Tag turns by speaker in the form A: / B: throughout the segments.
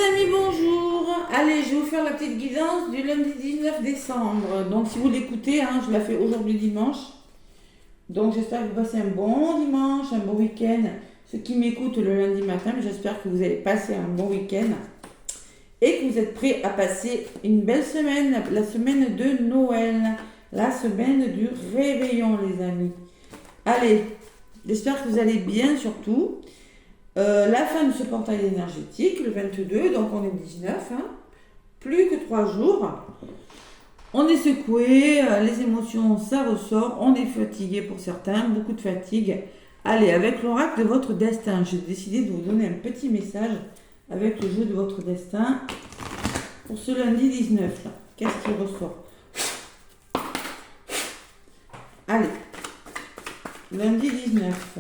A: amis, bonjour. Allez, je vais vous faire la petite guidance du lundi 19 décembre. Donc si vous l'écoutez, je la fais aujourd'hui dimanche. Donc j'espère que vous passez un bon dimanche, un bon week-end. Ceux qui m'écoutent le lundi matin, j'espère que vous allez passer un bon week-end. Et que vous êtes prêts à passer une belle semaine, la semaine de Noël. La semaine du réveillon, les amis. Allez, j'espère que vous allez bien surtout. La fin de ce portail énergétique, le 22, donc on est le 19, plus que 3 jours. On est secoué, les émotions, ça ressort, on est fatigué pour certains, beaucoup de fatigue. Allez, avec l'oracle de votre destin, j'ai décidé de vous donner un petit message avec le jeu de votre destin pour ce lundi 19. Là. Qu'est-ce qui ressort? Allez, lundi 19.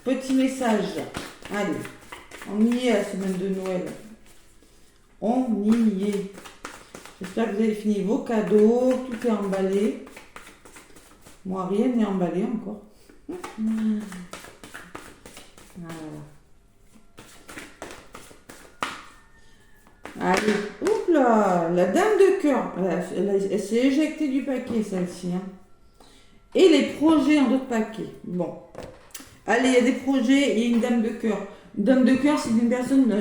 A: Petit message. Allez, on y est la semaine de Noël. On y est. J'espère que vous avez fini vos cadeaux. Tout est emballé. Moi, rien n'est emballé encore. Voilà. Allez, oups là, la dame de cœur. Elle s'est éjectée du paquet, celle-ci. Et les projets en d'autres paquets. Bon. Allez, il y a des projets, il y a une dame de cœur. Une dame de cœur, c'est une personne,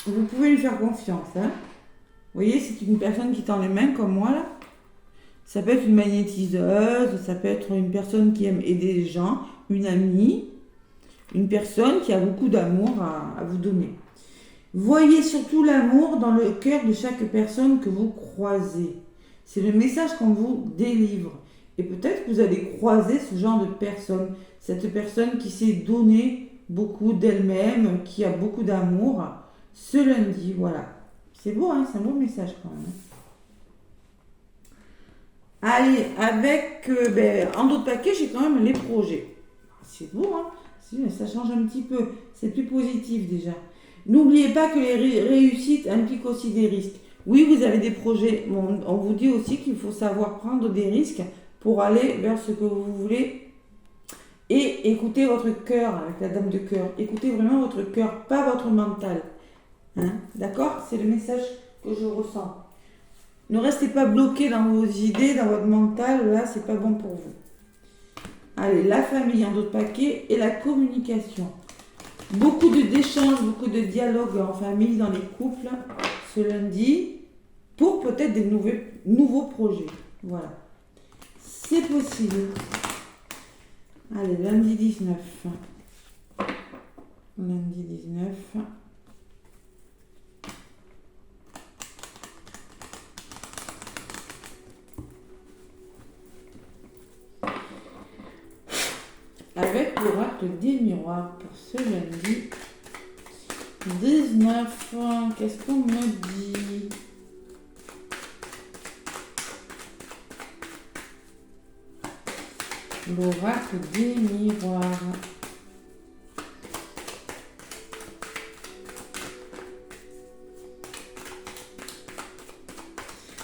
A: vous pouvez lui faire confiance. Vous voyez, c'est une personne qui tend les mains comme moi, là. Ça peut être une magnétiseuse, ça peut être une personne qui aime aider les gens, une amie, une personne qui a beaucoup d'amour à vous donner. Voyez surtout l'amour dans le cœur de chaque personne que vous croisez. C'est le message qu'on vous délivre. Et peut-être que vous allez croiser ce genre de personne. Cette personne qui s'est donné beaucoup d'elle-même, qui a beaucoup d'amour, ce lundi, voilà. C'est beau, c'est un beau message quand même. Allez, avec, en d'autres paquets, j'ai quand même les projets. C'est beau, ça change un petit peu. C'est plus positif déjà. N'oubliez pas que les réussites impliquent aussi des risques. Oui, vous avez des projets. Bon, on vous dit aussi qu'il faut savoir prendre des risques pour aller vers ce que vous voulez. Et écoutez votre cœur avec la dame de cœur. Écoutez vraiment votre cœur, pas votre mental. D'accord? C'est le message que je ressens. Ne restez pas bloqué dans vos idées, dans votre mental. Là, c'est pas bon pour vous. Allez, la famille en d'autres paquets et la communication. Beaucoup d'échanges, beaucoup de dialogues en famille, dans les couples, ce lundi, pour peut-être des nouveaux projets. Voilà. C'est possible. Allez, lundi 19. Lundi 19. Avec l'oracle des miroirs pour ce lundi 19. Qu'est-ce qu'on me dit? L'oracle des miroirs.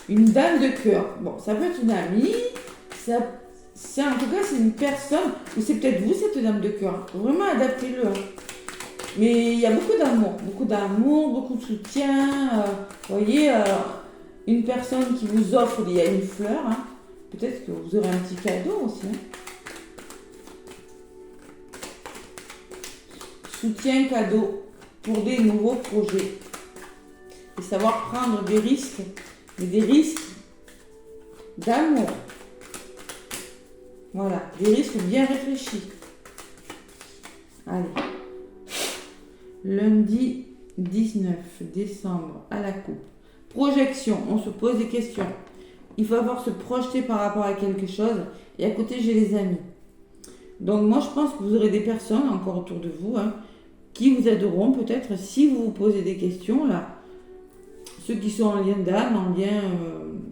A: Une dame de cœur. Bon, ça peut être une amie. En tout cas, c'est une personne, ou c'est peut-être vous, cette dame de cœur. Vraiment, adaptez-le. Mais il y a beaucoup d'amour, beaucoup de soutien. Vous voyez, une personne qui vous offre, il y a une fleur. Peut-être que vous aurez un petit cadeau aussi. Soutien, cadeau pour des nouveaux projets. Et savoir prendre des risques, mais des risques d'amour. Voilà, des risques bien réfléchis. Allez. Lundi 19 décembre à la coupe. Projection, on se pose des questions. Il faut avoir se projeter par rapport à quelque chose. Et à côté, j'ai les amis. Donc moi, je pense que vous aurez des personnes encore autour de vous qui vous aideront peut-être si vous vous posez des questions. Là, ceux qui sont en lien d'âme, en lien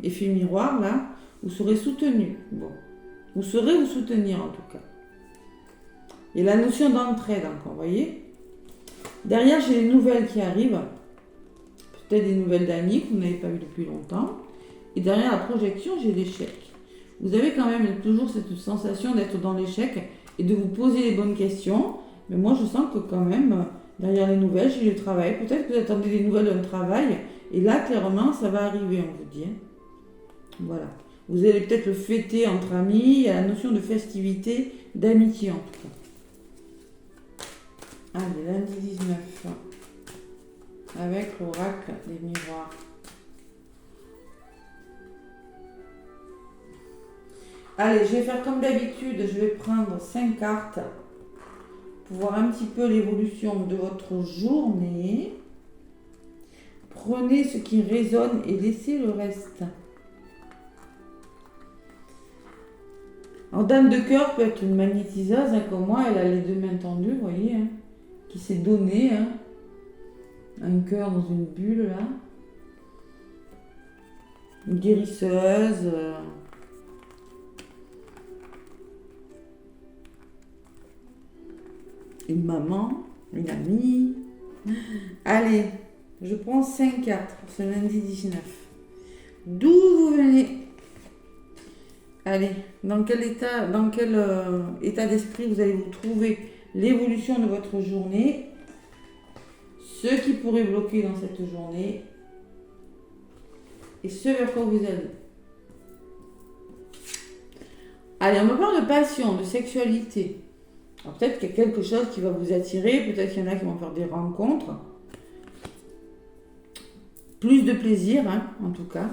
A: effet miroir, là, vous serez soutenus. Bon. Vous saurez vous soutenir en tout cas. Il y a la notion d'entraide encore, vous voyez. Derrière, j'ai les nouvelles qui arrivent. Peut-être des nouvelles d'amis que vous n'avez pas vues depuis longtemps. Et derrière la projection, j'ai l'échec. Vous avez quand même toujours cette sensation d'être dans l'échec et de vous poser les bonnes questions. Mais moi, je sens que quand même, Derrière les nouvelles, j'ai le travail. Peut-être que vous attendez des nouvelles d'un travail. Et là, clairement, ça va arriver, on vous dit. Voilà. Vous allez peut-être le fêter entre amis. Il y a la notion de festivité, d'amitié en tout cas. Allez, lundi 19. Avec l'oracle des miroirs. Allez, je vais faire comme d'habitude. Je vais prendre 5 cartes pour voir un petit peu l'évolution de votre journée. Prenez ce qui résonne et laissez le reste. Alors, dame de cœur peut être une magnétiseuse, hein, comme moi, elle a les deux mains tendues, vous voyez, hein, qui s'est donné un cœur dans une bulle, là. Une guérisseuse. Une maman, une amie. Allez, je prends 5 cartes pour ce lundi 19. D'où vous venez? Allez, dans quel état d'esprit vous allez vous trouver? L'évolution de votre journée, ce qui pourrait bloquer dans cette journée et ce vers quoi vous allez. Allez, on me parle de passion, de sexualité. Alors peut-être qu'il y a quelque chose qui va vous attirer, peut-être qu'il y en a qui vont faire des rencontres. Plus de plaisir, hein, en tout cas.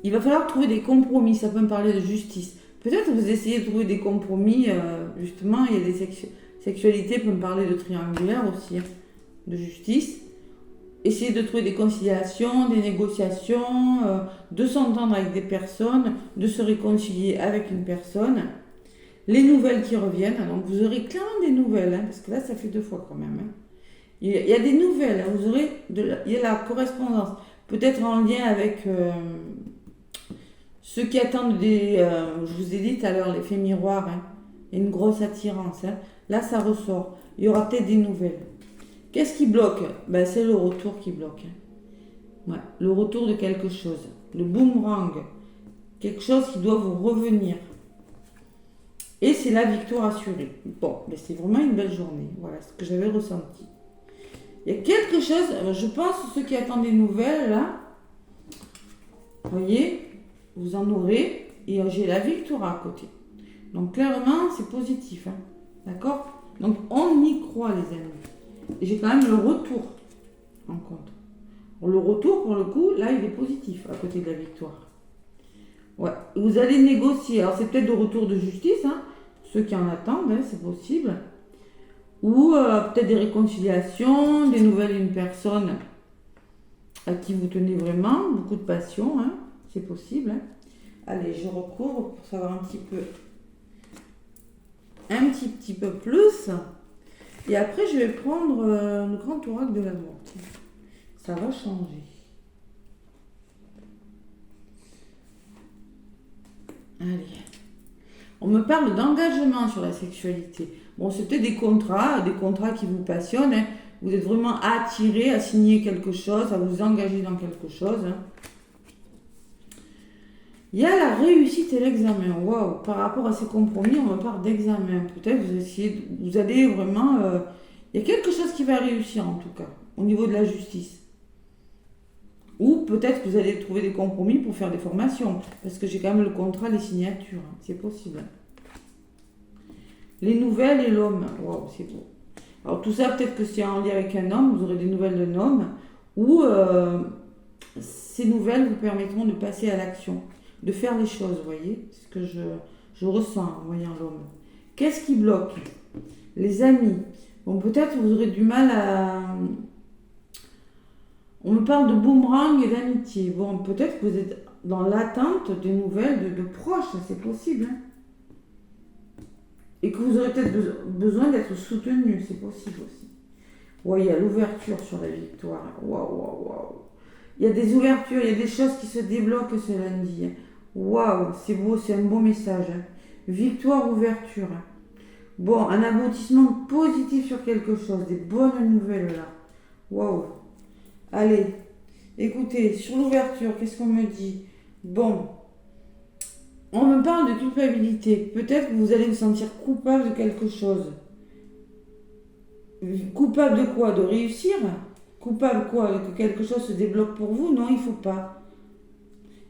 A: Il va falloir trouver des compromis, ça peut me parler de justice. Peut-être que vous essayez de trouver des compromis, justement, il y a des sexualités, peut me parler de triangulaire aussi, hein, de justice. Essayez de trouver des conciliations, des négociations, de s'entendre avec des personnes, de se réconcilier avec une personne. Les nouvelles qui reviennent, donc vous aurez clairement des nouvelles, hein, parce que là ça fait 2 fois quand même. Hein. Il y a des nouvelles, hein, vous aurez il y a la correspondance, peut-être en lien avec ceux qui attendent je vous ai dit tout à l'heure, l'effet miroir, hein, une grosse attirance. Hein. Là ça ressort, il y aura peut-être des nouvelles. Qu'est-ce qui bloque? Ben, c'est le retour qui bloque. Hein. Ouais, le retour de quelque chose, le boomerang, quelque chose qui doit vous revenir. Et c'est la victoire assurée. Bon, mais c'est vraiment une belle journée. Voilà ce que j'avais ressenti. Il y a quelque chose, je pense, ceux qui attendent des nouvelles, là, vous voyez, vous en aurez, et j'ai la victoire à côté. Donc clairement, c'est positif. Hein, d'accord? Donc on y croit, les amis. Et j'ai quand même le retour en compte. Le retour, pour le coup, là, il est positif à côté de la victoire. Ouais, vous allez négocier. Alors c'est peut-être de retour de justice, hein. Ceux qui en attendent, hein, c'est possible. Ou peut-être des réconciliations, des nouvelles d'une personne à qui vous tenez vraiment, beaucoup de passion, hein, c'est possible. Hein. Allez, je recouvre pour savoir un petit peu plus. Et après, je vais prendre le grand oracle de l'amour. Ça va changer. Allez. On me parle d'engagement sur la sexualité. Bon, c'est peut-être des contrats qui vous passionnent. Hein. Vous êtes vraiment attiré à signer quelque chose, à vous engager dans quelque chose. Hein. Il y a la réussite et l'examen. Waouh, par rapport à ces compromis, on me parle d'examen. Peut-être vous allez vraiment... il y a quelque chose qui va réussir en tout cas, au niveau de la justice. Ou peut-être que vous allez trouver des compromis pour faire des formations. Parce que j'ai quand même le contrat, les signatures. Hein. C'est possible. Les nouvelles et l'homme. Waouh, c'est beau. Alors tout ça, peut-être que c'est en lien avec un homme. Vous aurez des nouvelles d'un homme. Ou ces nouvelles vous permettront de passer à l'action. De faire les choses, vous voyez. C'est ce que je ressens en voyant l'homme. Qu'est-ce qui bloque? Les amis. Bon, peut-être que vous aurez du mal à... On me parle de boomerang et d'amitié. Bon, peut-être que vous êtes dans l'attente des nouvelles de proches, c'est possible. Hein. Et que vous aurez peut-être besoin d'être soutenu, c'est possible aussi. Ouais, il y a l'ouverture sur la victoire. Waouh. Il y a des ouvertures, il y a des choses qui se débloquent ce lundi. Waouh, c'est beau, c'est un beau message. Hein. Victoire, ouverture. Hein. Bon, un aboutissement positif sur quelque chose, des bonnes nouvelles là. Waouh. Allez, écoutez, sur l'ouverture, qu'est-ce qu'on me dit? Bon, on me parle de culpabilité. Peut-être que vous allez vous sentir coupable de quelque chose. Coupable de quoi? De réussir? Coupable quoi? Que quelque chose se débloque pour vous? Non, il faut pas.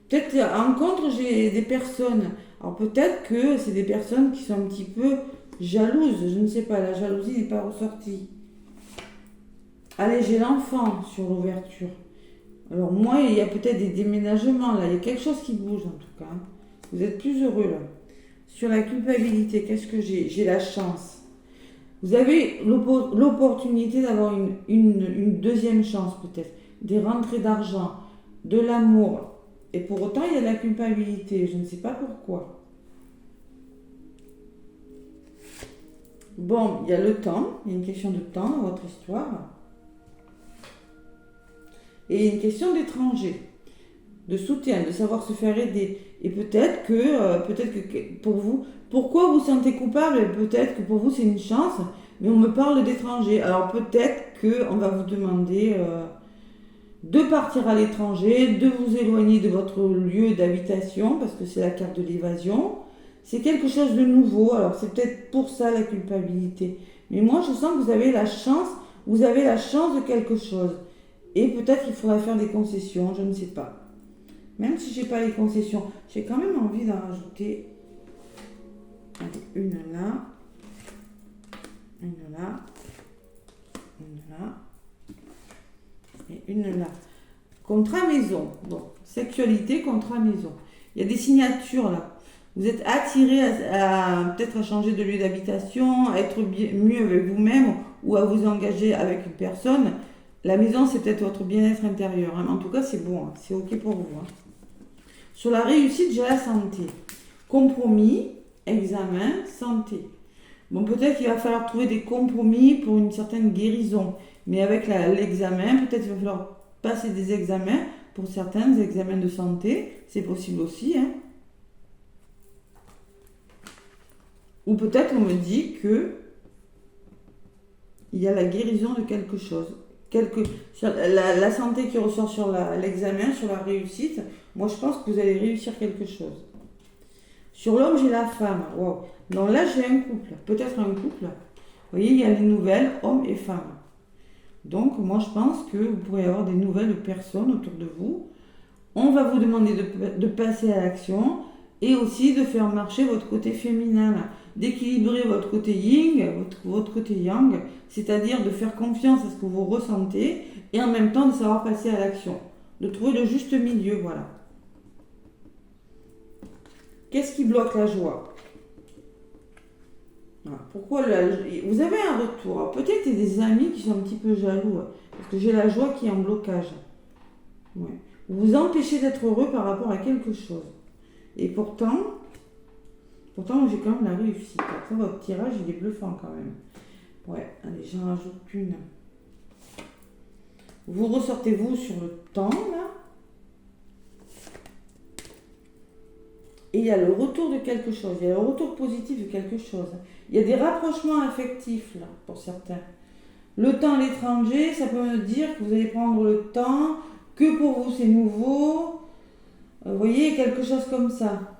A: Peut-être en contre, j'ai des personnes. Alors peut-être que c'est des personnes qui sont un petit peu jalouses. Je ne sais pas, la jalousie n'est pas ressortie. Allez, j'ai l'enfant sur l'ouverture. Alors moi, il y a peut-être des déménagements là. Il y a quelque chose qui bouge en tout cas. Vous êtes plus heureux là. Sur la culpabilité, qu'est-ce que j'ai? J'ai la chance. Vous avez l'opportunité d'avoir une deuxième chance peut-être. Des rentrées d'argent, de l'amour. Et pour autant, il y a de la culpabilité. Je ne sais pas pourquoi. Bon, il y a le temps. Il y a une question de temps dans votre histoire. Et une question d'étranger, de soutien, de savoir se faire aider. Et peut-être que pour vous, pourquoi vous sentez coupable? Peut-être que pour vous c'est une chance, mais on me parle d'étranger. Alors peut-être qu'on va vous demander de partir à l'étranger, de vous éloigner de votre lieu d'habitation, parce que c'est la carte de l'évasion. C'est quelque chose de nouveau, alors c'est peut-être pour ça la culpabilité. Mais moi je sens que vous avez la chance de quelque chose. Et peut-être qu'il faudra faire des concessions, je ne sais pas. Même si je n'ai pas les concessions, j'ai quand même envie d'en rajouter. Allez, une là, une là, une là, et une là. Contrat maison. Bon, sexualité, contrat maison. Il y a des signatures là. Vous êtes attiré peut-être à changer de lieu d'habitation, à être mieux avec vous-même ou à vous engager avec une personne. La maison, c'est peut-être votre bien-être intérieur. Hein. En tout cas, c'est bon. Hein. C'est OK pour vous. Hein. Sur la réussite, j'ai la santé. Compromis, examen, santé. Bon, peut-être qu'il va falloir trouver des compromis pour une certaine guérison. Mais avec l'examen, peut-être qu'il va falloir passer des examens pour certains examens de santé. C'est possible aussi. Hein. Ou peut-être on me dit que il y a la guérison de quelque chose. La santé qui ressort sur l'examen, sur la réussite, moi je pense que vous allez réussir quelque chose. Sur l'homme, j'ai la femme. Wow. Donc là, j'ai un couple. Peut-être un couple. Vous voyez, il y a les nouvelles, hommes et femmes. Donc moi je pense que vous pourrez avoir des nouvelles personnes autour de vous. On va vous demander de passer à l'action et aussi de faire marcher votre côté féminin, d'équilibrer votre côté yin, votre côté yang, c'est-à-dire de faire confiance à ce que vous ressentez et en même temps de savoir passer à l'action, de trouver le juste milieu, voilà. Qu'est-ce qui bloque la joie? Pourquoi vous avez un retour? Peut-être qu'il y a des amis qui sont un petit peu jaloux, parce que j'ai la joie qui est en blocage. Ouais. Vous vous empêchez d'être heureux par rapport à quelque chose. Et pourtant j'ai quand même la réussite. Ça, votre tirage, il est bluffant quand même. Ouais, allez, j'en rajoute une. Vous ressortez vous sur le temps, là. Et il y a le retour de quelque chose. Il y a le retour positif de quelque chose. Il y a des rapprochements affectifs, là, pour certains. Le temps à l'étranger, ça peut me dire que vous allez prendre le temps, que pour vous c'est nouveau. Vous voyez, quelque chose comme ça.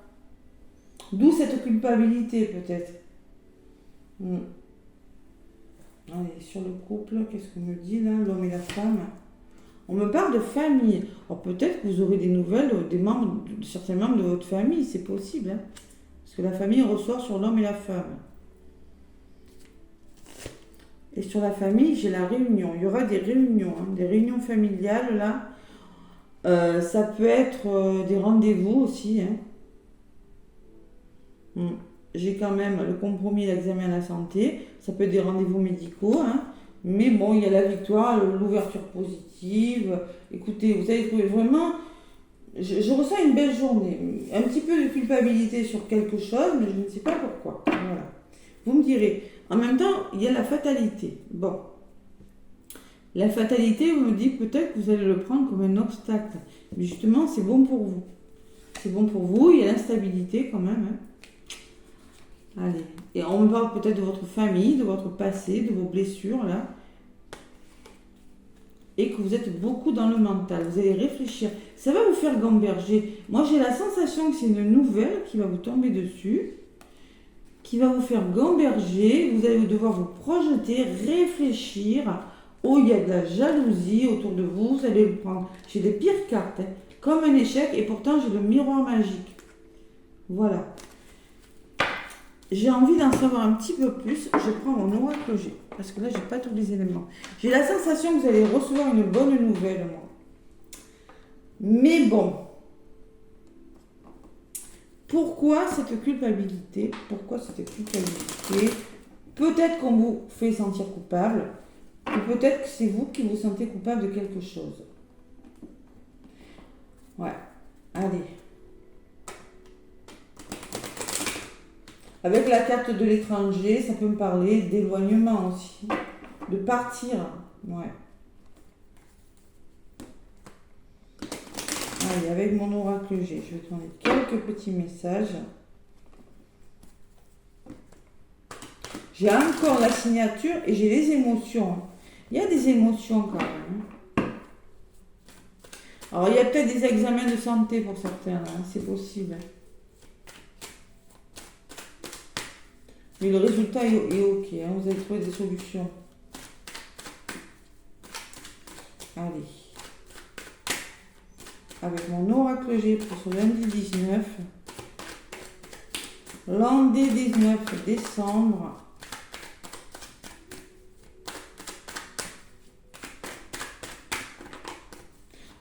A: D'où cette culpabilité, peut-être. Allez, sur le couple, qu'est-ce qu'on me dit là, l'homme et la femme? On me parle de famille. Alors peut-être que vous aurez des nouvelles de certains membres de votre famille, c'est possible. Hein, parce que la famille ressort sur l'homme et la femme. Et sur la famille, j'ai la réunion. Il y aura des réunions, hein, des réunions familiales là. Ça peut être des rendez-vous aussi. Hein. J'ai quand même le compromis, l'examen à la santé. Ça peut être des rendez-vous médicaux. Hein. Mais bon, il y a la victoire, l'ouverture positive. Écoutez, vous allez trouver vraiment... Je ressens une belle journée. Un petit peu de culpabilité sur quelque chose, mais je ne sais pas pourquoi. Voilà. Vous me direz. En même temps, il y a la fatalité. Bon. La fatalité, vous me dites peut-être que vous allez le prendre comme un obstacle. Mais justement, c'est bon pour vous. C'est bon pour vous. Il y a l'instabilité quand même. Hein. Allez. Et on me parle peut-être de votre famille, de votre passé, de vos blessures, là. Et que vous êtes beaucoup dans le mental. Vous allez réfléchir. Ça va vous faire gamberger. Moi, j'ai la sensation que c'est une nouvelle qui va vous tomber dessus. qui va vous faire gamberger. Vous allez devoir vous projeter, réfléchir. Oh, il y a de la jalousie autour de vous. Vous allez le prendre. J'ai des pires cartes, hein, comme un échec, et pourtant j'ai le miroir magique. Voilà. J'ai envie d'en savoir un petit peu plus. Je prends mon oracle G, parce que là, j'ai pas tous les éléments. J'ai la sensation que vous allez recevoir une bonne nouvelle, moi. Mais bon. Pourquoi cette culpabilité? Pourquoi cette culpabilité? Peut-être qu'on vous fait sentir coupable, ou peut-être que c'est vous qui vous sentez coupable de quelque chose. Ouais. Allez. Avec la carte de l'étranger, ça peut me parler d'éloignement aussi. De partir. Ouais. Allez, avec mon oracle G, je vais tourner quelques petits messages. J'ai encore la signature et j'ai les émotions. Il y a des émotions quand même. Alors, il y a peut-être des examens de santé pour certains, hein, c'est possible. Mais le résultat est ok, hein, vous avez trouvé des solutions. Allez. Avec mon oracle G pour ce lundi 19. Lundi 19 décembre.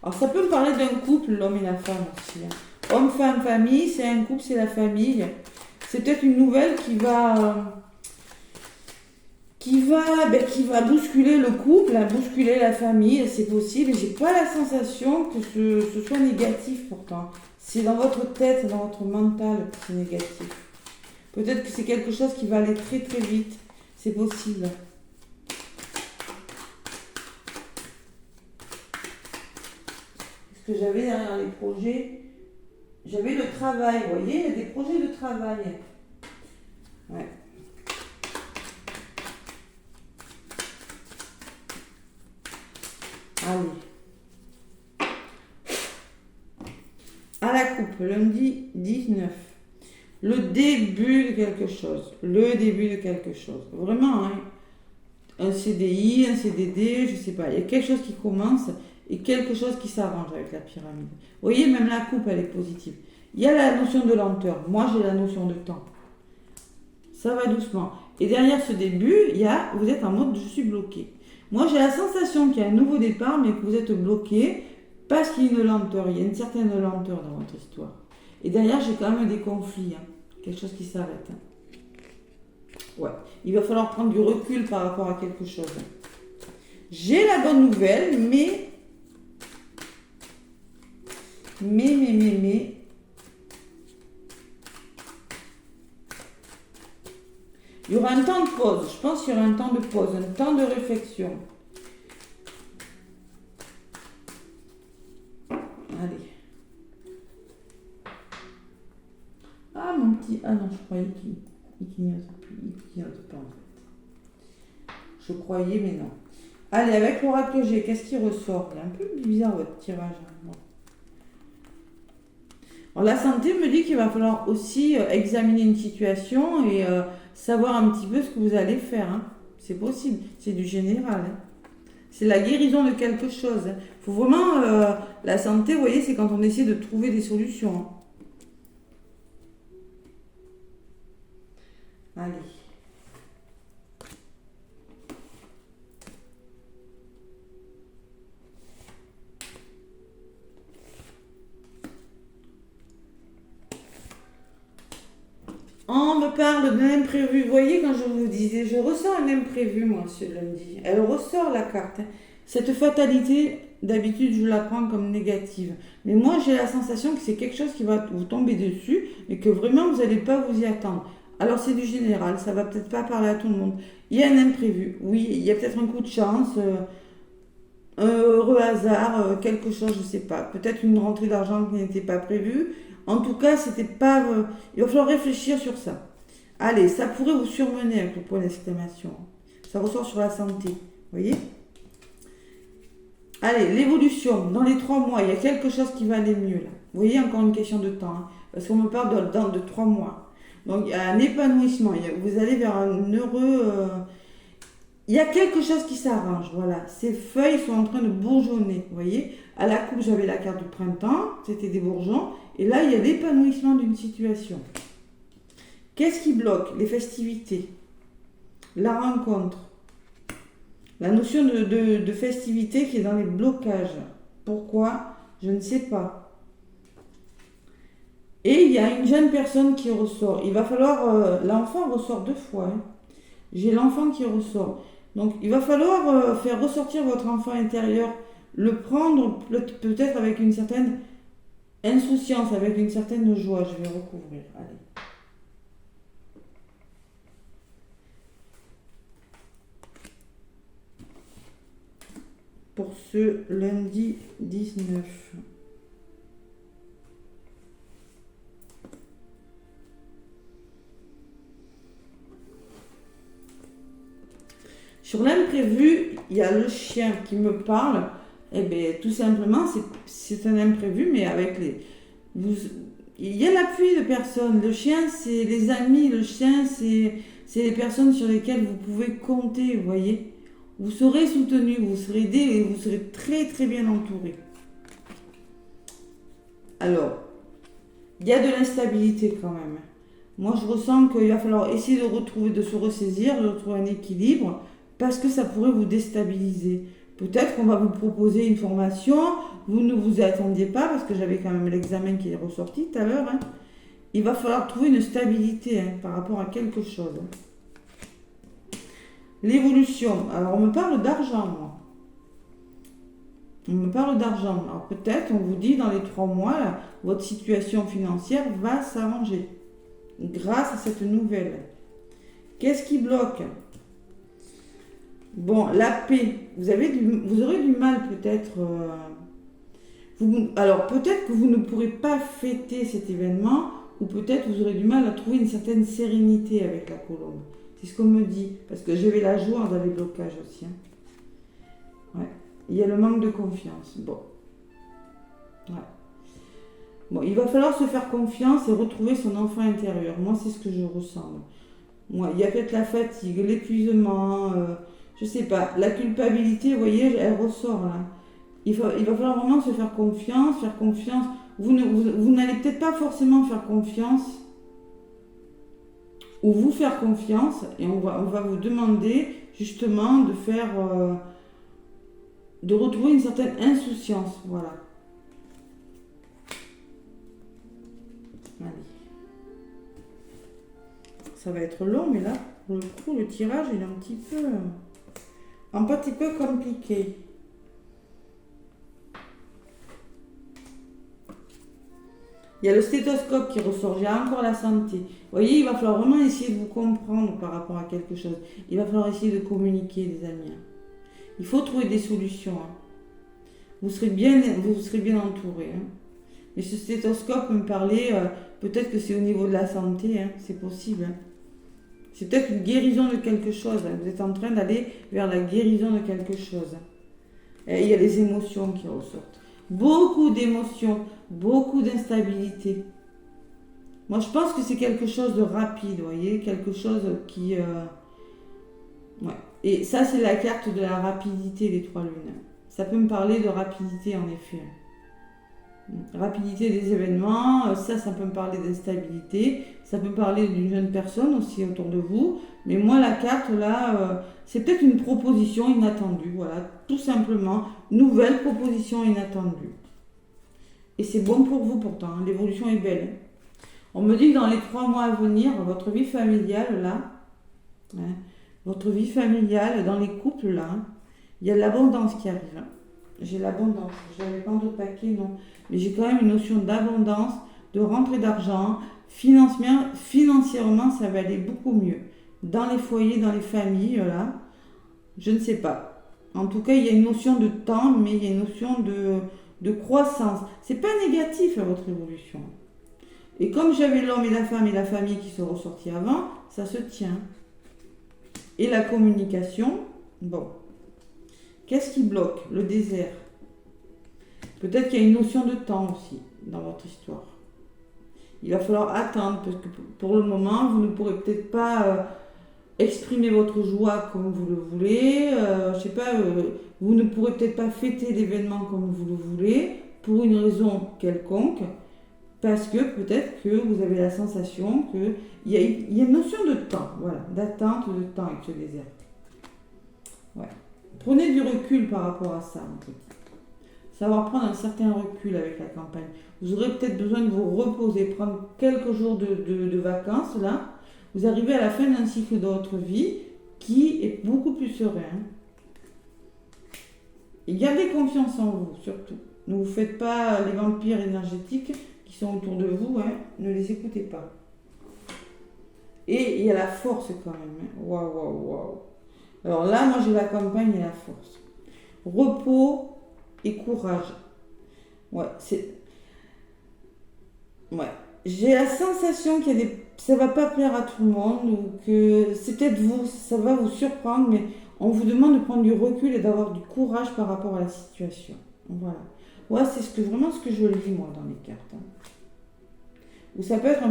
A: Alors ça peut me parler d'un couple, l'homme et la femme aussi. Hein. Homme, femme, famille, c'est un couple, c'est la famille. C'est peut-être une nouvelle qui va bousculer le couple, bousculer la famille, c'est possible. Et j'ai pas la sensation que ce soit négatif pourtant. C'est dans votre tête, dans votre mental que c'est négatif. Peut-être que c'est quelque chose qui va aller très très vite. C'est possible. Ce que j'avais derrière les projets, j'avais le travail, vous voyez, il y a des projets de travail. Ouais. Allez. À la coupe, lundi 19. Le début de quelque chose. Le début de quelque chose. Vraiment, hein. Un CDI, un CDD, je sais pas. Il y a quelque chose qui commence et quelque chose qui s'arrange avec la pyramide. Vous voyez, même la coupe, elle est positive. Il y a la notion de lenteur. Moi, j'ai la notion de temps. Ça va doucement. Et derrière ce début, vous êtes en mode je suis bloqué. Moi, j'ai la sensation qu'il y a un nouveau départ, mais que vous êtes bloqué parce qu'il y a une lenteur. Il y a une certaine lenteur dans votre histoire. Et derrière, j'ai quand même des conflits. Hein. Quelque chose qui s'arrête. Hein. Ouais. Il va falloir prendre du recul par rapport à quelque chose. J'ai la bonne nouvelle, mais. Il y aura un temps de pause. Je pense qu'il y aura un temps de pause, un temps de réflexion. Allez. Ah, mon petit... Ah non, je croyais qu'il clignote plus. Il clignote pas, en fait. Je croyais, mais non. Allez, avec l'oracle G, qu'est-ce qui ressort? Il est un peu bizarre, votre tirage. Bon. Alors, la santé me dit qu'il va falloir aussi examiner une situation et savoir un petit peu ce que vous allez faire. Hein. C'est possible. C'est du général. Hein. C'est la guérison de quelque chose. Hein. Faut vraiment... la santé, vous voyez, c'est quand on essaie de trouver des solutions. Hein. Allez. On me parle d'un imprévu. Vous voyez, quand je vous disais, je ressens un imprévu, moi, ce lundi. Elle ressort la carte. Hein. Cette fatalité, d'habitude, je la prends comme négative. Mais moi, j'ai la sensation que c'est quelque chose qui va vous tomber dessus et que vraiment, vous n'allez pas vous y attendre. Alors, c'est du général. Ça va peut-être pas parler à tout le monde. Il y a un imprévu. Oui, il y a peut-être un coup de chance, un heureux hasard, quelque chose, je ne sais pas. Peut-être une rentrée d'argent qui n'était pas prévue. En tout cas, c'était pas. Il va falloir réfléchir sur ça. Allez, ça pourrait vous surmener avec le point d'exclamation. Ça ressort sur la santé. Vous voyez? Allez, l'évolution. Dans les 3 mois, il y a quelque chose qui va aller mieux là. Vous voyez, encore une question de temps. Hein, parce qu'on me parle de 3 mois. Donc il y a un épanouissement, vous allez vers un heureux... il y a quelque chose qui s'arrange, voilà. Ces feuilles sont en train de bourgeonner, vous voyez. À la coupe, j'avais la carte du printemps, c'était des bourgeons. Et là, il y a l'épanouissement d'une situation. Qu'est-ce qui bloque? Les festivités, la rencontre, la notion de festivité qui est dans les blocages. Pourquoi? Je ne sais pas. Et il y a une jeune personne qui ressort. Il va falloir... l'enfant ressort 2 fois. Hein. J'ai l'enfant qui ressort. Donc, il va falloir faire ressortir votre enfant intérieur, le prendre peut-être avec une certaine insouciance, avec une certaine joie. Je vais recouvrir. Allez. Pour ce lundi 19. Sur l'imprévu, il y a le chien qui me parle. Eh bien, tout simplement, c'est un imprévu, mais avec il y a l'appui de personnes. Le chien, c'est les amis. Le chien, c'est les personnes sur lesquelles vous pouvez compter, vous voyez. Vous serez soutenu, vous serez aidé et vous serez très très bien entouré. Alors, il y a de l'instabilité quand même. Moi, je ressens qu'il va falloir essayer de se ressaisir, de retrouver un équilibre, parce que ça pourrait vous déstabiliser. Peut-être qu'on va vous proposer une formation, vous ne vous y attendiez pas, parce que j'avais quand même l'examen qui est ressorti tout à l'heure. Hein. Il va falloir trouver une stabilité par rapport à quelque chose. L'évolution. Alors, on me parle d'argent, moi. On me parle d'argent. Alors, peut-être, on vous dit, dans les 3 mois, là, votre situation financière va s'arranger grâce à cette nouvelle. Qu'est-ce qui bloque? Bon, la paix. Vous aurez du mal, peut-être. Alors, peut-être que vous ne pourrez pas fêter cet événement, ou peut-être vous aurez du mal à trouver une certaine sérénité avec la colombe. C'est ce qu'on me dit, parce que j'avais la joie dans les blocages aussi. Hein. Ouais. Il y a le manque de confiance. Bon. Ouais. Bon, il va falloir se faire confiance et retrouver son enfant intérieur. Moi, c'est ce que je ressens. Moi, il y a peut-être la fatigue, l'épuisement, je sais pas, la culpabilité, vous voyez, elle ressort là. Il va falloir vraiment se faire confiance. Vous n'allez peut-être pas forcément faire confiance ou vous faire confiance, et on va vous demander justement de retrouver une certaine insouciance, voilà. Allez. Ça va être long, mais là, pour le coup, le tirage, il est un petit peu compliqué. Il y a le stéthoscope qui ressort, j'ai encore la santé. Vous voyez, il va falloir vraiment essayer de vous comprendre par rapport à quelque chose. Il va falloir essayer de communiquer, les amis. Il faut trouver des solutions. Vous serez bien entouré. Mais ce stéthoscope me parlait, peut-être que c'est au niveau de la santé, c'est possible. C'est peut-être une guérison de quelque chose. Vous êtes en train d'aller vers la guérison de quelque chose. Et il y a les émotions qui ressortent. Beaucoup d'émotions, beaucoup d'instabilité. Moi, je pense que c'est quelque chose de rapide, vous voyez, quelque chose qui... Ouais. Et ça, c'est la carte de la rapidité des 3 lunes. Ça peut me parler de rapidité, en effet. Rapidité des événements, ça peut me parler d'instabilité, ça peut me parler d'une jeune personne aussi autour de vous, mais moi la carte là, c'est peut-être une proposition inattendue, voilà, tout simplement, nouvelle proposition inattendue. Et c'est bon pour vous pourtant, l'évolution est belle. On me dit que dans les 3 mois à venir, votre vie familiale là, votre vie familiale, dans les couples là, il y a de l'abondance qui arrive. J'ai l'abondance, j'avais pas d'autres paquets, non. Mais j'ai quand même une notion d'abondance, de rentrée d'argent. Financièrement, ça va aller beaucoup mieux. Dans les foyers, dans les familles, là, je ne sais pas. En tout cas, il y a une notion de temps, mais il y a une notion de croissance. C'est pas négatif à votre évolution. Et comme j'avais l'homme et la famille qui sont ressortis avant, ça se tient. Et la communication, bon. Qu'est-ce qui bloque? Le désert. Peut-être qu'il y a une notion de temps aussi dans votre histoire. il va falloir attendre parce que pour le moment, vous ne pourrez peut-être pas exprimer votre joie comme vous le voulez. Je sais pas, vous ne pourrez peut-être pas fêter l'événement comme vous le voulez pour une raison quelconque. Parce que peut-être que vous avez la sensation qu'il y a une notion de temps, voilà, d'attente de temps avec ce désert. Ouais. Prenez du recul par rapport à ça, en fait. Savoir prendre un certain recul avec la campagne. Vous aurez peut-être besoin de vous reposer, prendre quelques jours de vacances, là. Vous arrivez à la fin d'un cycle de votre vie qui est beaucoup plus serein. Et gardez confiance en vous, surtout. Ne vous faites pas les vampires énergétiques qui sont autour de vous, hein, ne les écoutez pas. Et il y a la force quand même. Waouh, waouh, waouh. Alors là, moi j'ai la campagne et la force. Repos et courage. Ouais, Ouais. J'ai la sensation qu'il y a ça va pas plaire à tout le monde, ou que c'est peut-être vous, ça va vous surprendre, mais on vous demande de prendre du recul et d'avoir du courage par rapport à la situation. Voilà. Ouais, c'est vraiment ce que je lis moi dans les cartes. Hein. Ou ça peut être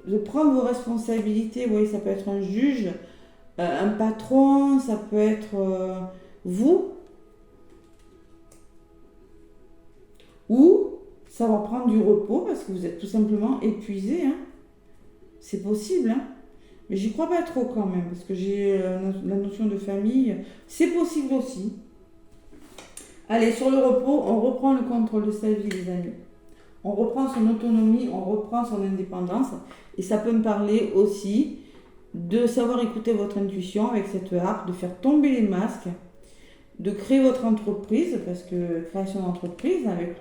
A: de prendre vos responsabilités, vous voyez, ça peut être un juge, un patron, ça peut être vous, ou ça va prendre du repos parce que vous êtes tout simplement épuisé. Hein. C'est possible, hein. Mais j'y crois pas trop quand même, parce que j'ai la notion de famille. C'est possible aussi. Allez, sur le repos, on reprend le contrôle de sa vie, les amis. On reprend son autonomie, on reprend son indépendance. Et ça peut me parler aussi de savoir écouter votre intuition avec cette harpe, de faire tomber les masques, de créer votre entreprise, parce que création d'entreprise avec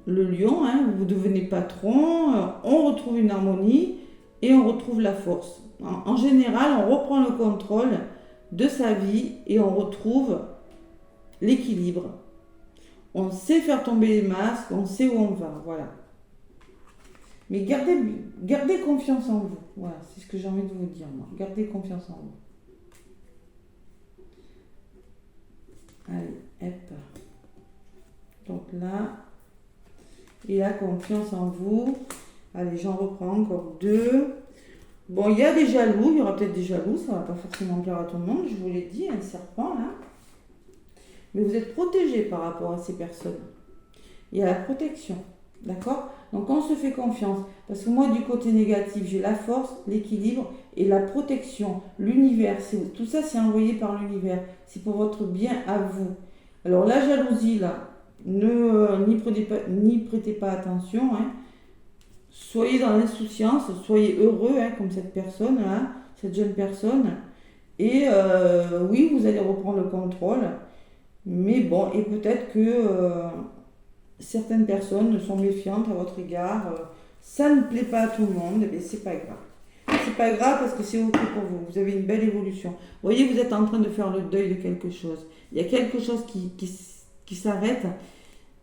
A: le lion, hein, vous devenez patron, on retrouve une harmonie et on retrouve la force. En général, on reprend le contrôle de sa vie et on retrouve l'équilibre. On sait faire tomber les masques, on sait où on va, voilà. Mais gardez confiance en vous. Voilà, c'est ce que j'ai envie de vous dire, moi. Gardez confiance en vous. Allez, hop. Donc là, il a confiance en vous. Allez, j'en reprends encore 2. Bon, il y a des jaloux, il y aura peut-être des jaloux, ça ne va pas forcément plaire à tout le monde, je vous l'ai dit, un serpent là. Mais vous êtes protégé par rapport à ces personnes. Il y a la protection, d'accord? Donc on se fait confiance. Parce que moi, du côté négatif, j'ai la force, l'équilibre et la protection. L'univers, tout ça, c'est envoyé par l'univers. C'est pour votre bien à vous. Alors la jalousie, là, n'y prêtez pas attention. Hein. Soyez dans l'insouciance, soyez heureux, hein, comme cette personne, là, cette jeune personne. Et oui, vous allez reprendre le contrôle. Mais bon, et peut-être que certaines personnes sont méfiantes à votre égard. Ça ne plaît pas à tout le monde, mais c'est pas grave. C'est pas grave parce que c'est ok pour vous. Vous avez une belle évolution. Vous voyez, vous êtes en train de faire le deuil de quelque chose. Il y a quelque chose qui s'arrête.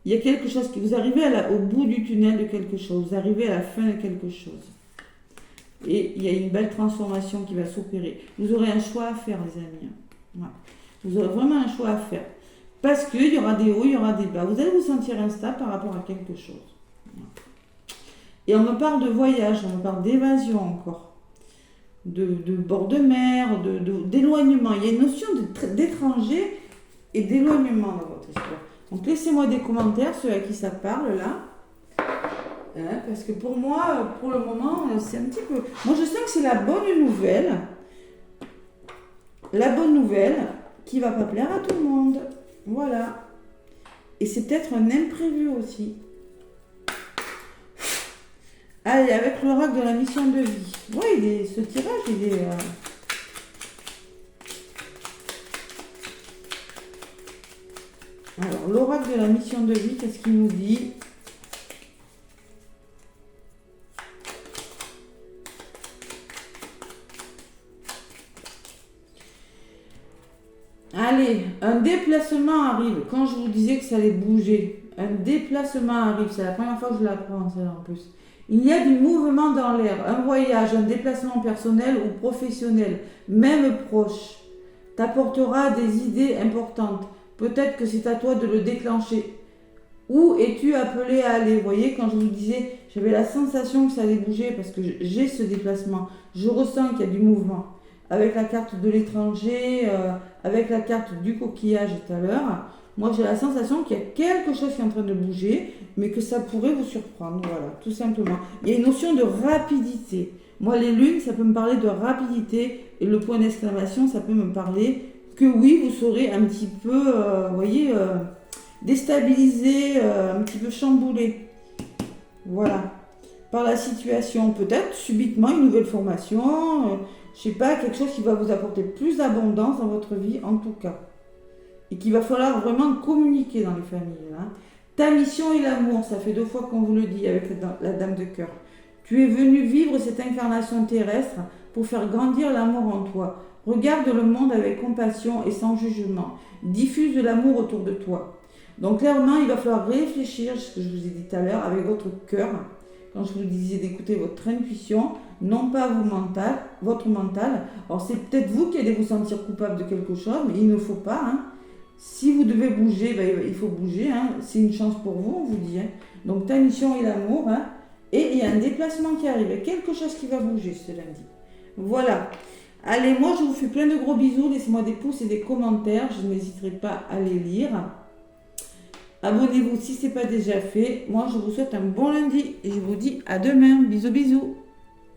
A: Il y a quelque chose qui... Vous arrivez au bout du tunnel de quelque chose. Vous arrivez à la fin de quelque chose. Et il y a une belle transformation qui va s'opérer. Vous aurez un choix à faire, les amis. Voilà. Vous aurez vraiment un choix à faire. Parce qu'il y aura des hauts, il y aura des bas. Vous allez vous sentir instable par rapport à quelque chose. Et on me parle de voyage, on me parle d'évasion encore. De bord de mer, d'éloignement. Il y a une notion d'étranger et d'éloignement dans votre histoire. Donc laissez-moi des commentaires, ceux à qui ça parle là. Hein, parce que pour moi, pour le moment, c'est un petit peu... Moi je sens que c'est la bonne nouvelle. La bonne nouvelle qui va pas plaire à tout le monde. Voilà. Et c'est peut-être un imprévu aussi. Allez, avec l'oracle de la mission de vie. Oui, ce tirage, il est... Alors, l'oracle de la mission de vie, qu'est-ce qu'il nous dit? Allez, un déplacement arrive. Quand je vous disais que ça allait bouger, un déplacement arrive. C'est la première fois que je l'apprends, ça en plus. Il y a du mouvement dans l'air, un voyage, un déplacement personnel ou professionnel, même proche, t'apportera des idées importantes. Peut-être que c'est à toi de le déclencher. Où es-tu appelé à aller? Vous voyez, quand je vous disais, J'avais la sensation que ça allait bouger parce que j'ai ce déplacement. Je ressens qu'il y a du mouvement. Avec la carte de l'étranger, avec la carte du coquillage tout à l'heure, moi j'ai la sensation qu'il y a quelque chose qui est en train de bouger, mais que ça pourrait vous surprendre. Voilà, tout simplement. Il y a une notion de rapidité. Moi, les lunes, ça peut me parler de rapidité, et le point d'exclamation, ça peut me parler que oui, vous serez un petit peu, vous voyez, déstabilisé, un petit peu chamboulé. Voilà. Par la situation, peut-être subitement une nouvelle formation, je sais pas, quelque chose qui va vous apporter plus d'abondance dans votre vie, en tout cas. Et qu'il va falloir vraiment communiquer dans les familles. Hein. Ta mission et l'amour, ça fait 2 fois qu'on vous le dit avec la dame de cœur. Tu es venu vivre cette incarnation terrestre pour faire grandir l'amour en toi. Regarde le monde avec compassion et sans jugement. Diffuse de l'amour autour de toi. Donc clairement, il va falloir réfléchir, ce que je vous ai dit tout à l'heure, avec votre cœur. Quand je vous disais d'écouter votre intuition, non pas votre mental. Alors c'est peut-être vous qui allez vous sentir coupable de quelque chose, mais il ne faut pas. Hein. Si vous devez bouger, ben, il faut bouger. Hein. C'est une chance pour vous, on vous dit. Hein. Donc ta mission est l'amour. Hein. Et il y a un déplacement qui arrive. Il y a quelque chose qui va bouger ce lundi. Voilà. Allez, moi je vous fais plein de gros bisous. Laissez-moi des pouces et des commentaires. Je n'hésiterai pas à les lire. Abonnez-vous si ce n'est pas déjà fait. Moi je vous souhaite un bon lundi. Et je vous dis à demain. Bisous bisous.